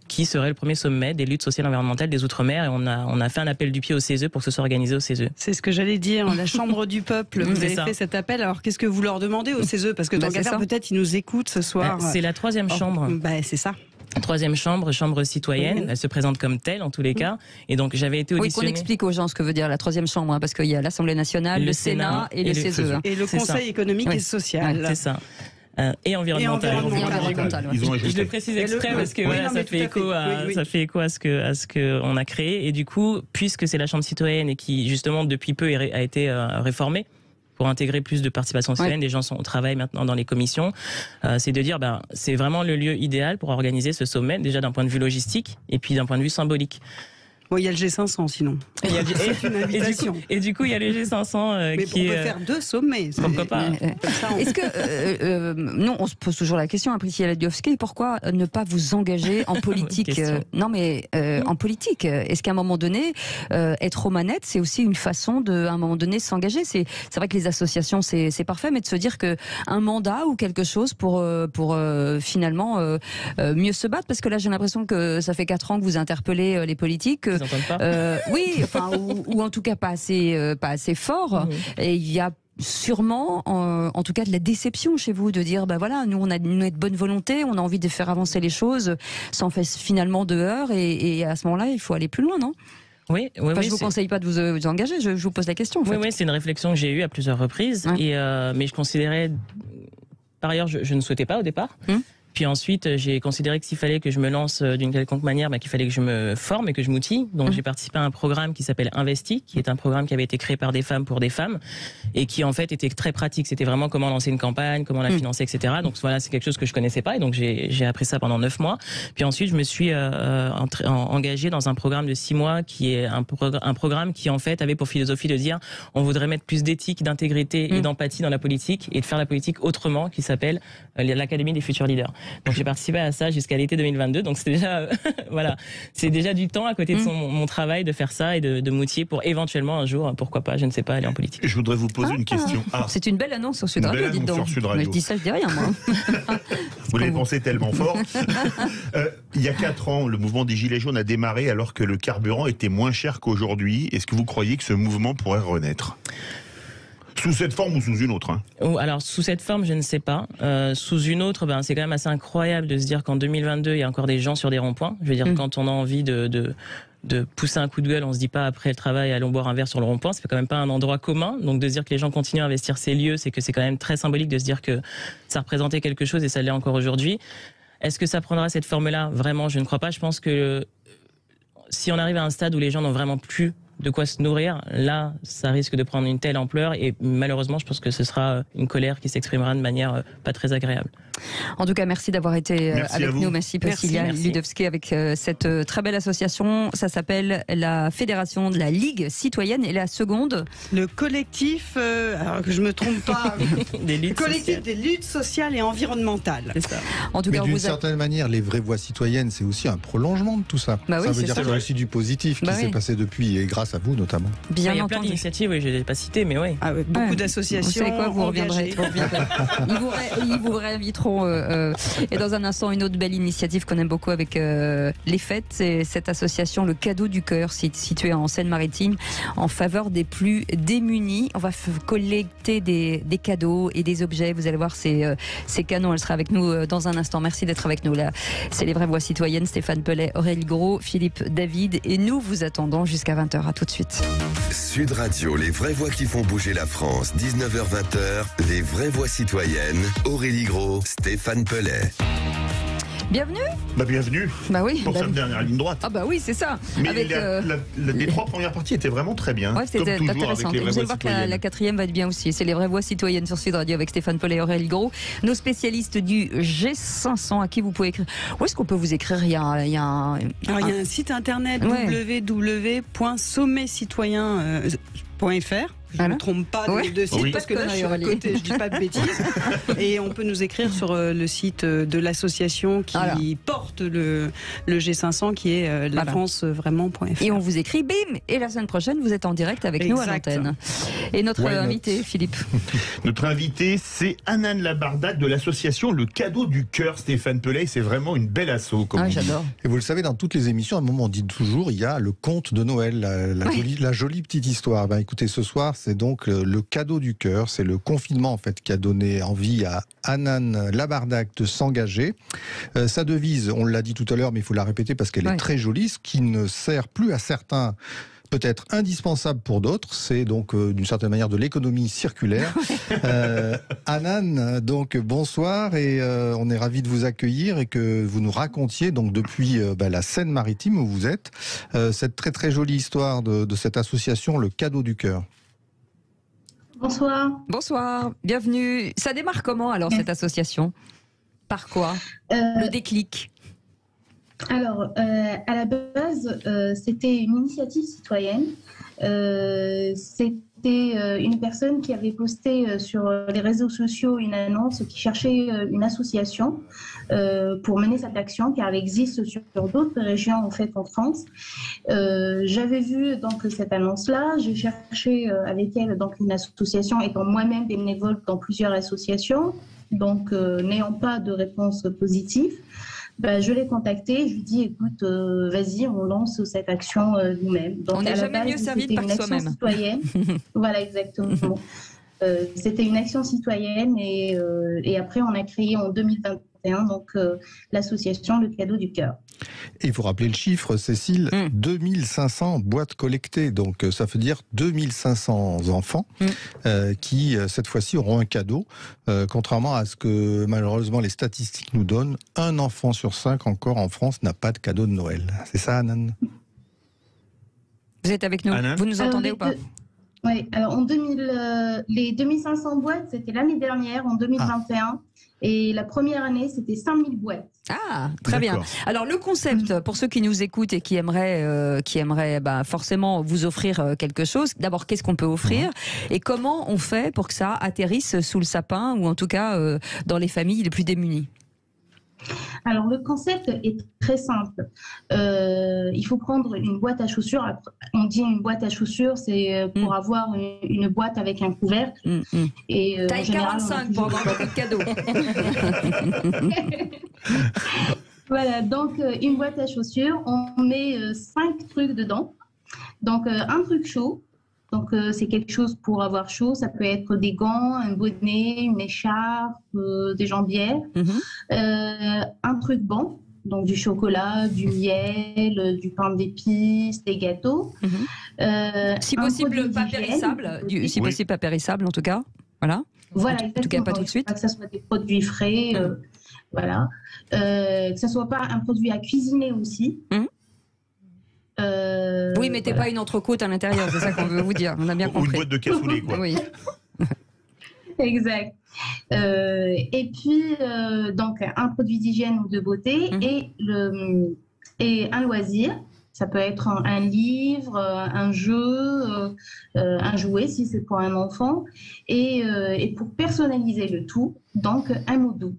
Qui serait le premier sommet des luttes sociales et environnementales des Outre-mer, et on a fait un appel du pied au CESE pour que ce soit organisé au CESE. C'est ce que j'allais dire, la Chambre du Peuple, vous avez fait cet appel. Alors qu'est-ce que vous leur demandez au CESE? Parce que tant qu'à faire, peut-être ils nous écoutent ce soir. C'est la troisième chambre. C'est ça. Troisième chambre citoyenne, elle se présente comme telle en tous les cas, et donc j'avais été auditionnée. Oui, qu'on explique aux gens ce que veut dire la troisième chambre, parce qu'il y a l'Assemblée nationale, le Sénat et le CESE. Et le Conseil économique et social. C'est ça. Et environnemental. Je le précise exprès parce que ça fait écho à ce que on a créé, et du coup, puisque c'est la Chambre citoyenne et qui justement depuis peu a été réformée pour intégrer plus de participation citoyenne, les gens sont au travail maintenant dans les commissions, c'est de dire c'est vraiment le lieu idéal pour organiser ce sommet, déjà d'un point de vue logistique et puis d'un point de vue symbolique. Bon, il y a le G500 sinon. C'est une invitation. Et du coup, il y a le G500 mais qui on peut faire deux sommets. Pourquoi pas? Est-ce que nous, on se pose toujours la question, Priscilla Ladjovski, pourquoi ne pas vous engager en politique? En politique, est-ce qu'à un moment donné, être aux manettes, c'est aussi une façon de, à un moment donné, s'engager? C'est vrai que les associations, c'est parfait, mais de se dire que un mandat ou quelque chose pour finalement mieux se battre, parce que là, j'ai l'impression que ça fait 4 ans que vous interpellez les politiques. ils n'entendent pas. Oui, enfin, ou en tout cas pas assez fort. Et il y a sûrement, en tout cas, de la déception chez vous, de dire, bah voilà, nous on a de bonne volonté, on a envie de faire avancer les choses sans faire finalement de heurts, et à ce moment-là, il faut aller plus loin, non ? Oui, je ne vous conseille pas de vous engager, je vous pose la question. En fait. Oui, c'est une réflexion que j'ai eue à plusieurs reprises, mais je considérais, par ailleurs, je ne souhaitais pas au départ. Puis ensuite, j'ai considéré que s'il fallait que je me lance d'une quelconque manière, qu'il fallait que je me forme et que je m'outille. Donc j'ai participé à un programme qui s'appelle Investi, qui est un programme qui avait été créé par des femmes pour des femmes et qui en fait était très pratique. C'était vraiment comment lancer une campagne, comment la financer, etc. Donc voilà, c'est quelque chose que je connaissais pas et donc j'ai appris ça pendant 9 mois. Puis ensuite, je me suis engagée dans un programme de 6 mois qui est un programme qui en fait avait pour philosophie de dire on voudrait mettre plus d'éthique, d'intégrité et d'empathie dans la politique et de faire la politique autrement, qui s'appelle l'Académie des futurs leaders. Donc j'ai participé à ça jusqu'à l'été 2022. Donc c'est déjà voilà, c'est déjà du temps à côté de mon travail de faire ça et de m'outiller pour éventuellement un jour, pourquoi pas, je ne sais pas, aller en politique. Je voudrais vous poser une question. C'est une belle annonce sur Sud Radio, dites donc. Mais je dis ça, je dis rien, moi. Vous l'avez pensé tellement fort. Il y a 4 ans, le mouvement des Gilets jaunes a démarré alors que le carburant était moins cher qu'aujourd'hui. Est-ce que vous croyez que ce mouvement pourrait renaître ? Sous cette forme ou sous une autre Alors, sous cette forme, je ne sais pas. Sous une autre, c'est quand même assez incroyable de se dire qu'en 2022, il y a encore des gens sur des ronds-points. Je veux dire, quand on a envie de pousser un coup de gueule, on se dit pas après le travail, allons boire un verre sur le rond-point. C'est quand même pas un endroit commun. Donc, de se dire que les gens continuent à investir ces lieux, c'est que c'est quand même très symbolique de se dire que ça représentait quelque chose et ça l'est encore aujourd'hui. Est-ce que ça prendra cette forme-là ? Vraiment, je ne crois pas. Je pense que si on arrive à un stade où les gens n'ont vraiment plus de quoi se nourrir, là, ça risque de prendre une telle ampleur et malheureusement, je pense que ce sera une colère qui s'exprimera de manière pas très agréable. En tout cas, merci d'avoir été avec nous. Merci Priscilla Ludowski avec cette très belle association. Ça s'appelle la Fédération de la Ligue Citoyenne et la seconde, le collectif, alors que je me trompe pas, collectif des luttes sociales et environnementales. C'est ça. En tout cas, d'une certaine manière, les vraies voix citoyennes, c'est aussi un prolongement de tout ça. Bah oui, ça veut dire qu'il y a aussi du positif qui s'est passé depuis et grâce à vous notamment. Bien il y a entendu. plein d'initiatives, oui, je ne les ai pas citées, mais oui. Beaucoup d'associations. Vous savez quoi, vous reviendrez. Ils vous réinviteront. Et dans un instant, une autre belle initiative qu'on aime beaucoup avec les fêtes, c'est cette association Le Cadeau du Cœur, située en Seine-Maritime, en faveur des plus démunis. On va collecter des cadeaux et des objets. Vous allez voir, c'est canon. Elle sera avec nous dans un instant. Merci d'être avec nous là. C'est les vraies voix citoyennes. Stéphane Pellet, Aurélie Gros, Philippe David. Et nous vous attendons jusqu'à 20h. À tout de suite. Sud Radio, les vraies voix qui font bouger la France. 19h-20h, les vraies voix citoyennes. Aurélie Gros, Stéphane Pellet. Bienvenue. Bienvenue. Bah oui. Pour cette dernière ligne droite. Ah bah oui, c'est ça. Mais avec, les 3 premières parties étaient vraiment très bien. Ouais, c'était comme toujours intéressant. avec les vraies Vous allez voix voir que la 4e va être bien aussi. C'est les vraies voix citoyennes sur Sud Radio avec Stéphane Pellet et Aurélie Gros. Nos spécialistes du G500 à qui vous pouvez écrire. Où est-ce qu'on peut vous écrire ? Il y a un site internet www.sommetcitoyen.fr. Je ne me trompe pas de site parce que là je suis à côté, je dis pas de bêtises. Et on peut nous écrire sur le site de l'association qui porte le G500 qui est lafrancevraiment.fr. Et on vous écrit bim. Et la semaine prochaine vous êtes en direct avec nous à l'antenne. Et notre invité, Philippe. Notre invité, c'est Hanan Labardak de l'association Le Cadeau du Cœur. Stéphane Pellet, c'est vraiment une belle asso. J'adore. Et vous le savez, dans toutes les émissions, à un moment on dit toujours, il y a le conte de Noël, la jolie petite histoire. Écoutez, ce soir, c'est donc le Cadeau du Cœur. C'est le confinement en fait qui a donné envie à Hanan Labardak de s'engager. Sa devise, on l'a dit tout à l'heure, mais il faut la répéter parce qu'elle est très jolie, ce qui ne sert plus à certains, peut-être indispensable pour d'autres, c'est donc d'une certaine manière de l'économie circulaire. Hanan, donc bonsoir et on est ravis de vous accueillir et que vous nous racontiez donc depuis la Seine-Maritime où vous êtes, cette très très jolie histoire de cette association Le Cadeau du Cœur. Bonsoir. Bonsoir, bienvenue. Ça démarre comment alors cette association ? Par quoi ? Le déclic ? Alors, à la base, c'était une initiative citoyenne. C'était une personne qui avait posté sur les réseaux sociaux une annonce qui cherchait une association pour mener cette action, car elle existe sur d'autres régions en fait en France. J'avais vu donc cette annonce-là, j'ai cherché avec elle donc une association, étant moi-même bénévole dans plusieurs associations, donc n'ayant pas de réponse positive. je l'ai contacté, je lui ai dit, écoute, vas-y, on lance cette action nous-mêmes. Donc, on n'est jamais mieux servi que par soi-même. Voilà, exactement. C'était une action citoyenne et après, on a créé en 2021 donc, l'association Le Cadeau du Cœur. Et vous rappelez le chiffre, Cécile, 2500 boîtes collectées. Donc ça veut dire 2500 enfants qui, cette fois-ci, auront un cadeau. Contrairement à ce que, malheureusement, les statistiques nous donnent, un enfant sur 5 encore en France n'a pas de cadeau de Noël. C'est ça, Anan? Vous êtes avec nous? Anan? Vous nous entendez ou pas? Oui, alors les 2500 boîtes, c'était l'année dernière, en 2021. Et la première année, c'était 5000 boîtes. Ah, très bien. Alors, le concept, pour ceux qui nous écoutent et qui aimeraient forcément vous offrir quelque chose, d'abord, qu'est-ce qu'on peut offrir et comment on fait pour que ça atterrisse sous le sapin ou en tout cas dans les familles les plus démunies? Alors, le concept est très simple. Il faut prendre une boîte à chaussures. On dit une boîte à chaussures, c'est pour avoir une boîte avec un couvercle. Et, taille 45 pour avoir beaucoup de cadeaux. Voilà, donc une boîte à chaussures, on met 5 trucs dedans. Donc, un truc chaud. Donc, c'est quelque chose pour avoir chaud. Ça peut être des gants, un bonnet, une écharpe, des jambières. Un truc bon, donc du chocolat, du miel, du pain d'épices, des gâteaux. Si possible, pas périssable. Si possible, pas périssable, en tout cas. Voilà. Voilà, en tout cas, pas tout de suite. Pas que ça soit des produits frais. Voilà. Que ça soit pas un produit à cuisiner aussi. Oui, mettez pas une entrecôte à l'intérieur, c'est ça qu'on veut vous dire. On a bien compris. Ou une boîte de cassoulet, quoi. Oui. Exact. Et puis, donc, un produit d'hygiène ou de beauté et un loisir. Ça peut être un livre, un jeu, un jouet si c'est pour un enfant. Et pour personnaliser le tout, donc un mot doux.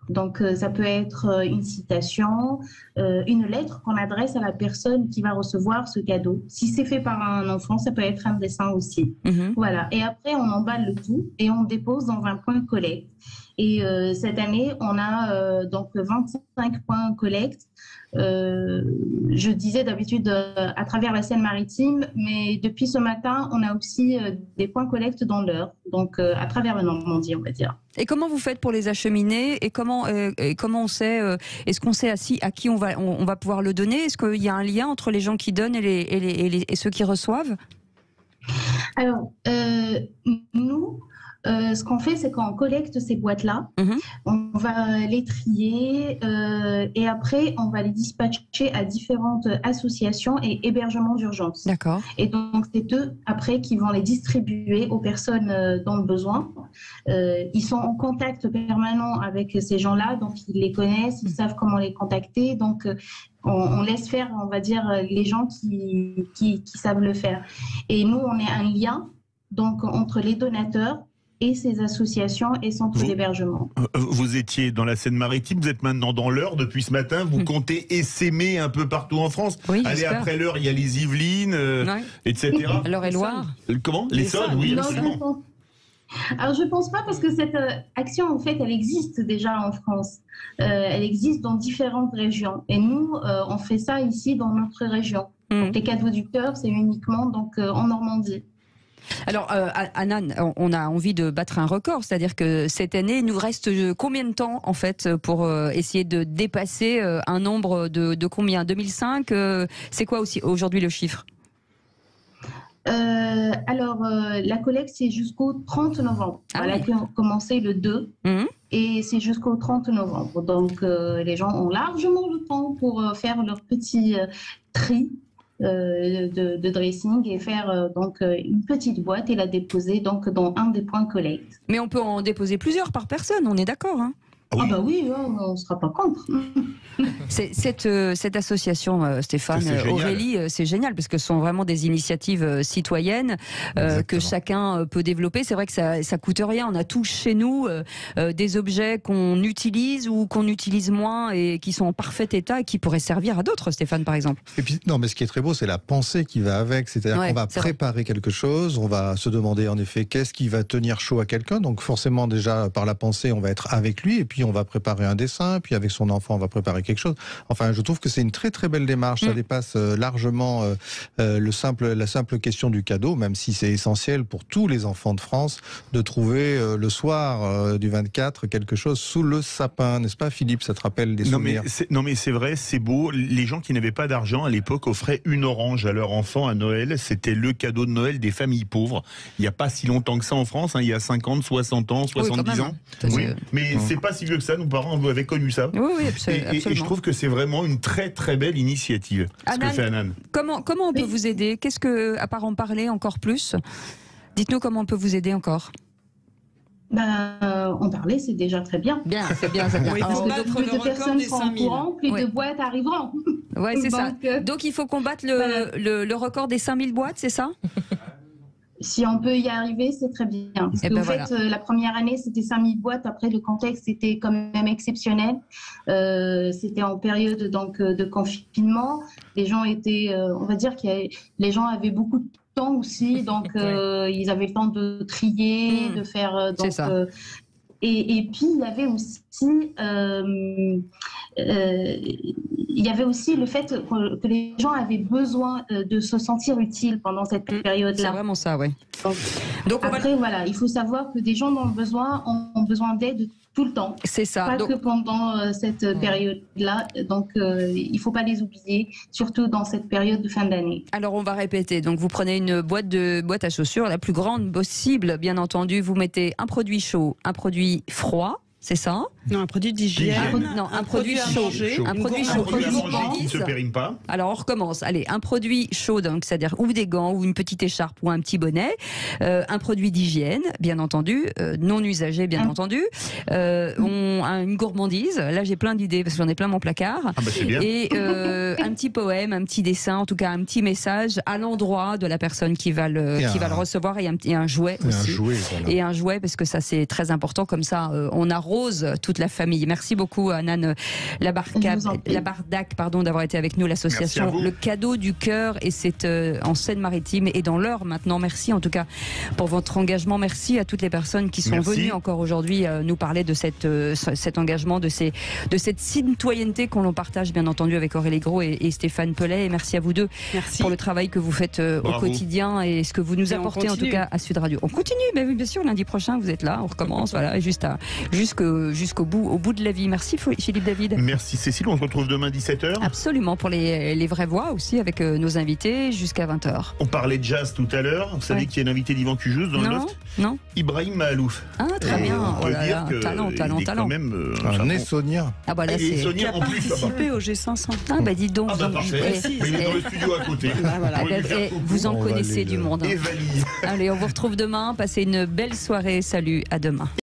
Donc, ça peut être une citation, une lettre qu'on adresse à la personne qui va recevoir ce cadeau. Si c'est fait par un enfant, ça peut être un dessin aussi. Voilà. Et après, on emballe le tout et on dépose dans un point collecte. Et cette année, on a donc 25 points collecte. Je disais d'habitude à travers la Seine-Maritime, mais depuis ce matin, on a aussi des points collecte dans l'Eure, donc à travers la Normandie, on va dire. Et comment vous faites pour les acheminer et comment on sait, est-ce qu'on sait à qui on va pouvoir le donner? Est-ce qu'il y a un lien entre les gens qui donnent et ceux qui reçoivent? Alors, nous, ce qu'on fait, c'est qu'on collecte ces boîtes-là, on va les trier et après, on va les dispatcher à différentes associations et hébergements d'urgence. D'accord. Et donc, c'est eux, après, qui vont les distribuer aux personnes dans le besoin. Ils sont en contact permanent avec ces gens-là, donc ils les connaissent, ils savent comment les contacter. Donc, on laisse faire, on va dire, les gens qui savent le faire. Et nous, on est un lien donc, entre les donateurs et ces associations et centres d'hébergement. Vous étiez dans la Seine-Maritime, vous êtes maintenant dans l'Eure depuis ce matin, vous comptez essaimer un peu partout en France. Oui, allez, après l'Eure, il y a les Yvelines, etc. L'Eure-et-Loire. Comment? Les Saules, oui, absolument. Alors, je ne pense pas parce que cette action, en fait, elle existe déjà en France. Elle existe dans différentes régions. Et nous, on fait ça ici dans notre région. Donc, les cadeaux du cœur, c'est uniquement donc, en Normandie. Alors, Anan, on a envie de battre un record, c'est-à-dire que cette année, il nous reste combien de temps, en fait, pour essayer de dépasser un nombre de combien? 2005 c'est quoi aussi aujourd'hui le chiffre? Alors, la collecte, c'est jusqu'au 30 novembre. Elle a commencé le 2 et c'est jusqu'au 30 novembre. Donc, les gens ont largement le temps pour faire leur petit tri de dressing et faire donc une petite boîte et la déposer donc dans un des points collecte. Mais on peut en déposer plusieurs par personne, on est d'accord, hein? Ah bah oui, on ne sera pas contre. Cette association, Stéphane, Aurélie, c'est génial parce que ce sont vraiment des initiatives citoyennes que chacun peut développer. C'est vrai que ça coûte rien. On a tous chez nous des objets qu'on utilise ou qu'on utilise moins et qui sont en parfait état et qui pourraient servir à d'autres, Stéphane, par exemple. Et puis, non, mais ce qui est très beau, c'est la pensée qui va avec. C'est-à-dire qu'on va préparer quelque chose, on va se demander en effet qu'est-ce qui va tenir chaud à quelqu'un. Donc forcément, déjà, par la pensée, on va être avec lui. Et puis puis on va préparer un dessin, puis avec son enfant on va préparer quelque chose. Enfin, je trouve que c'est une très très belle démarche. Ça dépasse largement la simple question du cadeau, même si c'est essentiel pour tous les enfants de France de trouver le soir du 24 quelque chose sous le sapin, n'est-ce pas Philippe? Ça te rappelle des souvenirs? Non mais c'est vrai, c'est beau. Les gens qui n'avaient pas d'argent à l'époque offraient une orange à leur enfant à Noël. C'était le cadeau de Noël des familles pauvres. Il n'y a pas si longtemps que ça en France, hein. Il y a 50, 60 ans, 70 ans. Oui, mais c'est pas si vieux que ça. Nos parents avaient connu ça. Oui, absolument. Et je trouve que c'est vraiment une très très belle initiative. Ce que fait Anan. Comment on peut vous aider? Qu'est-ce que, à part en parler encore plus, dites-nous comment on peut vous aider encore? En parler, c'est déjà très bien. C'est bien. Oui, plus de personnes seront au courant, plus de boîtes arriveront. Oui, c'est ça. Donc il faut combattre le record des 5000 boîtes, c'est ça? Si on peut y arriver, c'est très bien. Parce que, fait, la première année, c'était 5000 boîtes. Après, le contexte était quand même exceptionnel. C'était en période donc, de confinement. Les gens étaient, on va dire que les gens avaient beaucoup de temps aussi. Donc, ils avaient le temps de trier, de faire... donc, et puis, il y avait aussi le fait que les gens avaient besoin de se sentir utiles pendant cette période-là. C'est vraiment ça, oui. Donc après, voilà, il faut savoir que des gens ont besoin d'aide tout le temps. C'est ça. Pas que pendant cette période-là. Donc, il ne faut pas les oublier, surtout dans cette période de fin d'année. Alors, on va répéter. Donc, vous prenez une boîte à chaussures, la plus grande possible, bien entendu. Vous mettez un produit chaud, un produit froid. C'est ça? Non, un produit d'hygiène. Un produit chaud. Un produit chaud. Qui ne se périme pas. Alors on recommence. Allez, un produit chaud, donc c'est-à-dire ou des gants, ou une petite écharpe, ou un petit bonnet. Un produit d'hygiène, bien entendu, non usagé, bien entendu. Une gourmandise. Là, j'ai plein d'idées parce que j'en ai plein mon placard. Ah bah c'est bien. Et un petit poème, un petit dessin, en tout cas un petit message à l'endroit de la personne qui va le recevoir, et un jouet aussi. Et un jouet, parce que ça c'est très important. Comme ça, on arrose toute la famille. Merci beaucoup Anan Labardac, d'avoir été avec nous, l'association Le Cadeau du Cœur, et c'est en Seine-Maritime et dans l'Eure maintenant. Merci en tout cas pour votre engagement. Merci à toutes les personnes qui sont venues encore aujourd'hui nous parler de cet engagement, de cette citoyenneté qu'on partage bien entendu avec Aurélie Gros et Stéphane Pellet. Et merci à vous deux pour le travail que vous faites au quotidien et ce que vous nous apportez en tout cas à Sud Radio. On continue, mais oui, bien sûr, lundi prochain vous êtes là, on recommence, voilà, jusqu'au bout de la vie. Merci Philippe David. Merci Cécile, on se retrouve demain 17h. Absolument, pour les vraies voix aussi avec nos invités jusqu'à 20h. On parlait de jazz tout à l'heure. Vous savez qu'il y a un invité d'Yvan Cujouz dans le loft? Non. Ibrahim Mahalouf. Ah, très bien. On peut dire que talent. il est quand même un Essonien. Ah bah là, c'est qui a participé au G500. Ah bah dites donc. Ah bah parfait. Il est dans le studio à côté. Vous en connaissez du monde. Allez, on vous retrouve demain. Passez une belle soirée. Salut, à demain.